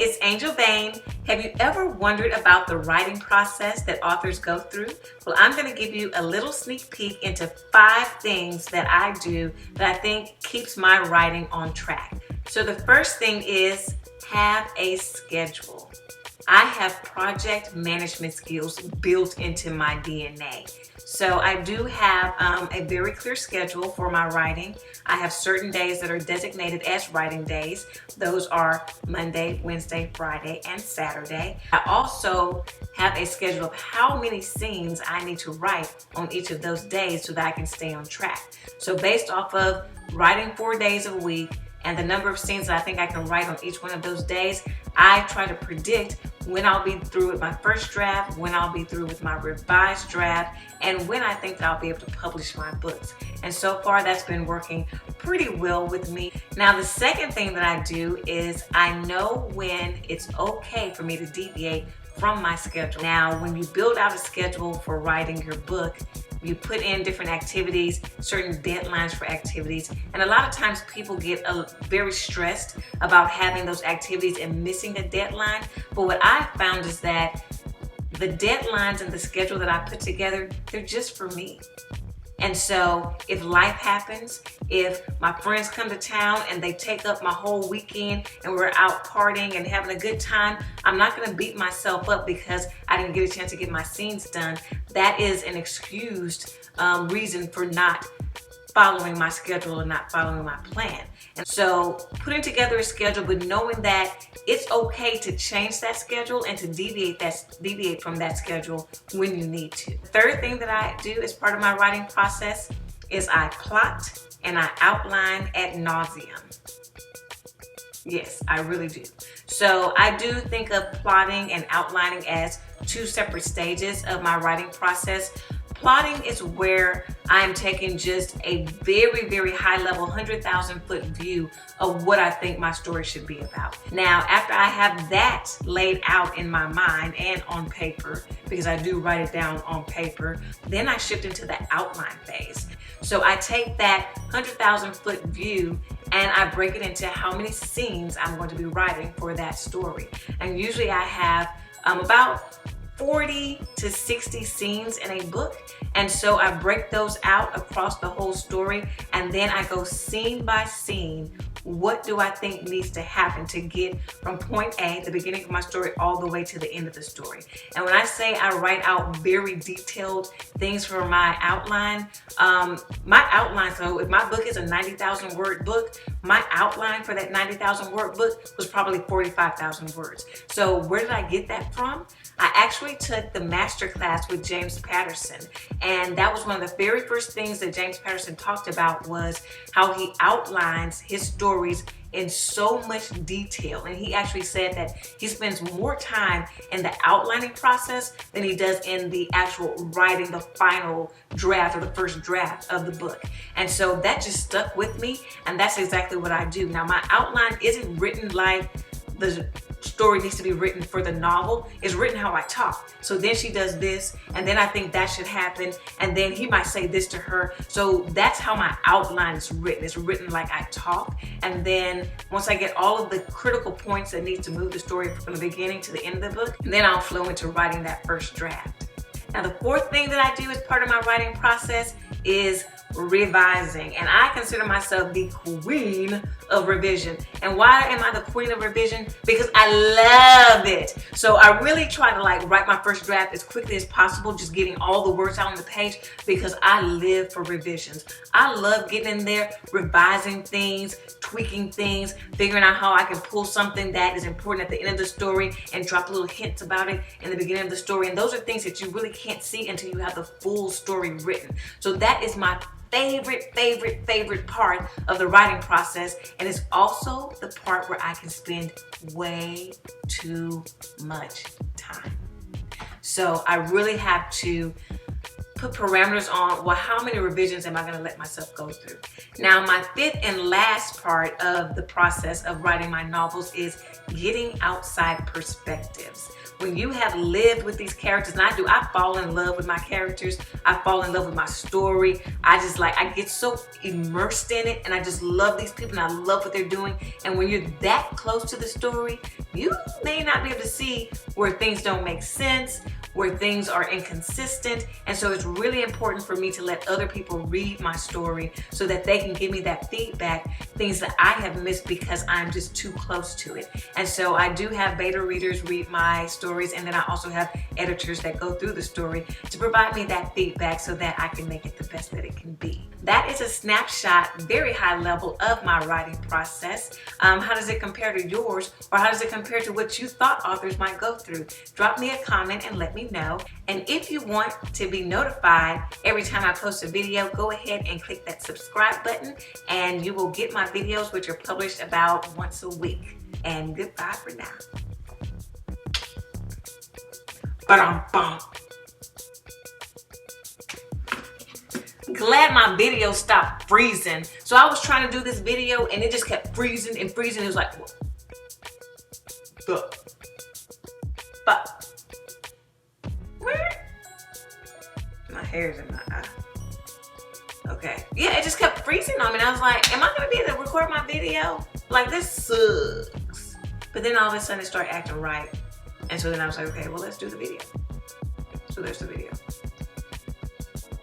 it's Angel Bain. Have you ever wondered about the writing process that authors go through? Well, I'm going to give you a little sneak peek into 5 things that I do that I think keeps my writing on track. So the first thing is have a schedule. I have project management skills built into my DNA. So I do have a very clear schedule for my writing. I have certain days that are designated as writing days. Those are Monday, Wednesday, Friday, and Saturday. I also have a schedule of how many scenes I need to write on each of those days so that I can stay on track. So based off of writing 4 days a week and the number of scenes that I think I can write on each one of those days, I try to predict when I'll be through with my first draft, when I'll be through with my revised draft, and when I think that I'll be able to publish my books. And so far that's been working pretty well with me. Now the second thing that I do is I know when it's okay for me to deviate from my schedule. Now when you build out a schedule for writing your book, you put in different activities, certain deadlines for activities, and a lot of times people get very stressed about having those activities and missing a deadline. But what I've found is that the deadlines and the schedule that I put together, they're just for me. And so if life happens, if my friends come to town and they take up my whole weekend and we're out partying and having a good time, I'm not going to beat myself up because I didn't get a chance to get my scenes done. That is an excused reason for not following my schedule and not following my plan. And so putting together a schedule, but knowing that it's okay to change that schedule and to deviate from that schedule when you need to. The third thing that I do as part of my writing process is I plot and I outline ad nauseum. Yes, I really do. So I do think of plotting and outlining as 2 separate stages of my writing process. Plotting is where I'm taking just a very, very high level, 100,000 foot view of what I think my story should be about. Now, after I have that laid out in my mind and on paper, because I do write it down on paper, then I shift into the outline phase. So I take that 100,000 foot view and I break it into how many scenes I'm going to be writing for that story. And usually I have about 40 to 60 scenes in a book, and so I break those out across the whole story, and then I go scene by scene. What do I think needs to happen to get from point A, the beginning of my story, all the way to the end of the story? And when I say I write out very detailed things for my outline, so if my book is a 90,000 word book, my outline for that 90,000 word book was probably 45,000 words. So where did I get that from? I actually took the master class with James Patterson, and that was one of the very first things that James Patterson talked about was how he outlines his stories in so much detail. And he actually said that he spends more time in the outlining process than he does in the actual writing the final draft or the first draft of the book. And so that just stuck with me, and that's exactly what I do. Now my outline isn't written like the story needs to be written for the novel. It's written how I talk. So then she does this, and then I think that should happen, and then he might say this to her. So that's how my outline is written. It's written like I talk, and then once I get all of the critical points that need to move the story from the beginning to the end of the book, then I'll flow into writing that first draft. Now the fourth thing that I do as part of my writing process is revising, and I consider myself the queen of revision. And why am I the queen of revision? Because I love it. So I really try to write my first draft as quickly as possible, just getting all the words out on the page, because I live for revisions. I love getting in there, revising things, tweaking things, figuring out how I can pull something that is important at the end of the story and drop little hints about it in the beginning of the story. And those are things that you really can't see until you have the full story written. So that is my favorite part of the writing process, and it's also the part where I can spend way too much time. So I really have to put parameters on, well, how many revisions am I going to let myself go through? Now, my fifth and last part of the process of writing my novels is getting outside perspectives. When you have lived with these characters, and I fall in love with my characters. I fall in love with my story. I get so immersed in it, and I just love these people, and I love what they're doing. And when you're that close to the story, you may not be able to see where things don't make sense, where things are inconsistent. And so it's really important for me to let other people read my story so that they can give me that feedback, things that I have missed because I'm just too close to it. And so I do have beta readers read my stories, and then I also have editors that go through the story to provide me that feedback so that I can make it the best that it can be. That is a snapshot, very high level, of my writing process. How does it compare to yours, or how does it compare to what you thought authors might go through? Drop me a comment and let me know. And if you want to be notified every time I post a video, go ahead and click that subscribe button, and you will get my videos, which are published about once a week. And goodbye for now. Ba-dum-bum. Glad my video stopped freezing. So I was trying to do this video and it just kept freezing and freezing. It was like, but my hair's in my eye. Okay. Yeah, it just kept freezing on me. And I was like, am I gonna be able to record my video? Like, this sucks. But then all of a sudden it started acting right. And so then I was like, okay, well, let's do the video. So there's the video.